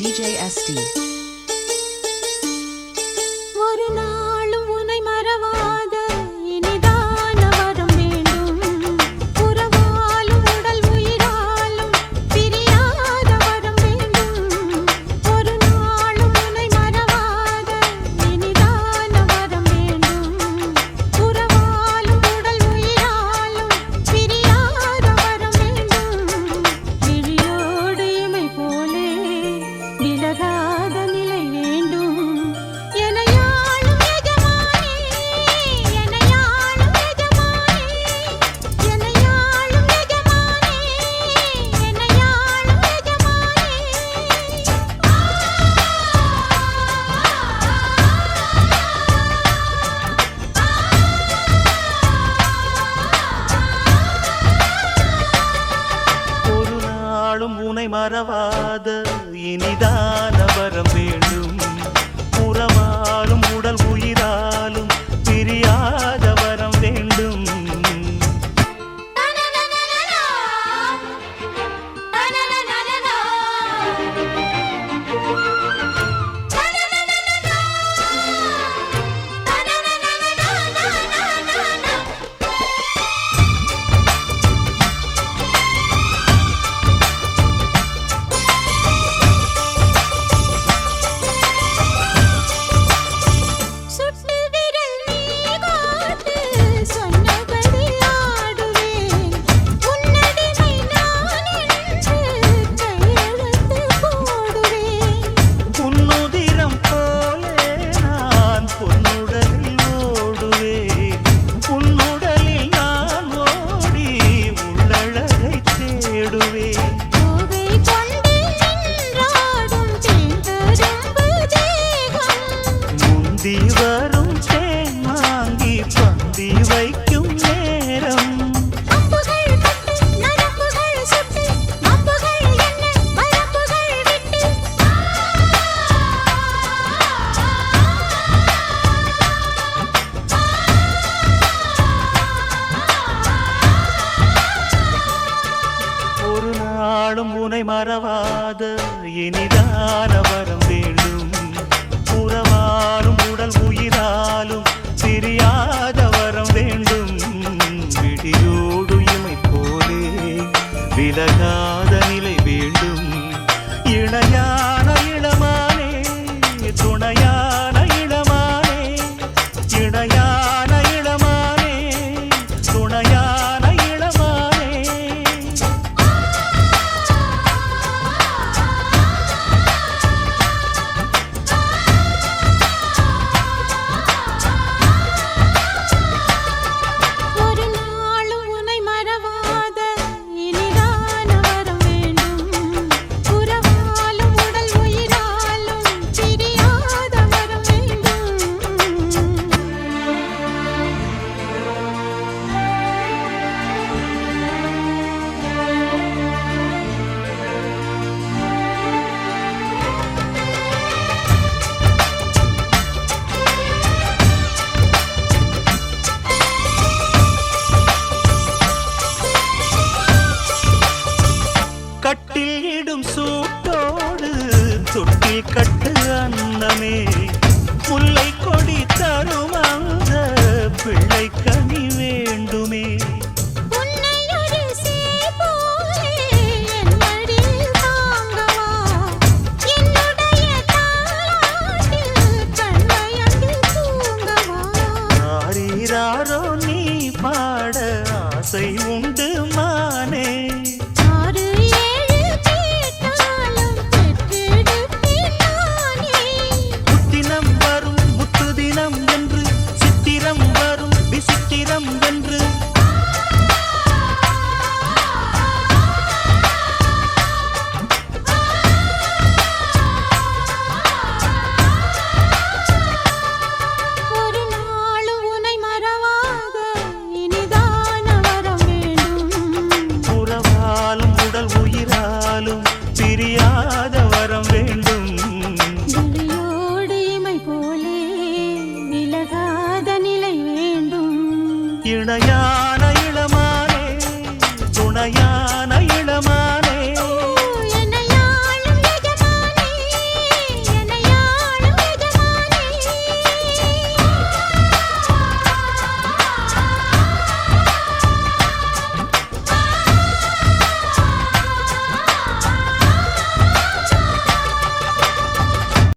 DJ SD. ஒரு நாளும் உன்னை மறவாத இனிதான வரம் வேண்டும். உறவாலும் உடல் உயிராலும் பிரியாத வரம் வேண்டும். ஒரு நாளும் உன்னை மறவாத இனிதான வரம் வேண்டும். உறவாலும் உடல் உயிராலும் பிரியாத வரம் வேண்டும். விழியோடு இமை போலே விலகாத நிலை வேண்டும். எனையாளும் எஜமானே, எனையாளும் எஜமானே, எனையாளும் எஜமானே, எனையாளும் எஜமானே. ஒரு நாளும் உனை மறவாத இனிதான வரம் வேண்டும். உறவாலும் உடல் உயிராலும் பிரியாத வரம் வேண்டும். சுட்டு விரல் நீ காட்டு சொன்னபடி ஆடுவேன். உன்னடிமை நான் என்று கையெழுத்து போடுவேன். உன்னுதிரம் போலே நான் பொன்னுடலில் ஓடுவேன். உன்னுடலில் நான் ஓடி உள்ளழகை தேடுவேன். கோவை கொண்டு நின்றாடும் தேந்தரும்பு தேகம். முந்தி வரும் தேன் வாங்கி பந்தி வைக்கும் நேரம். அம்புகள் பட்டு நரம்புகள் சுட்டு அம்புகள் என்ன மரம்புகள் விட்டு. ஒரு நாளும் உனை மறவாத இனிதான வரம் வேண்டும். உறவாலும் உடல் உயிராலும் பிரியாத வரம் வேண்டும். விடியோடு இமை போலே விலகாத நிலை வேண்டும். இணையான இளமானே, துணையான இளமானே, இணையான இளமானே, துணையான இளமானே. ஒரு நாளும் உன்னை மறவாத இனிதான வரம் வேண்டும். உறவாலும் உடல் உயிராலும் பிரியாத வரம் வேண்டும். கட்டில் இடும் சூட்டோடு தொட்டில் கட்டு அன்னமே. முல்லை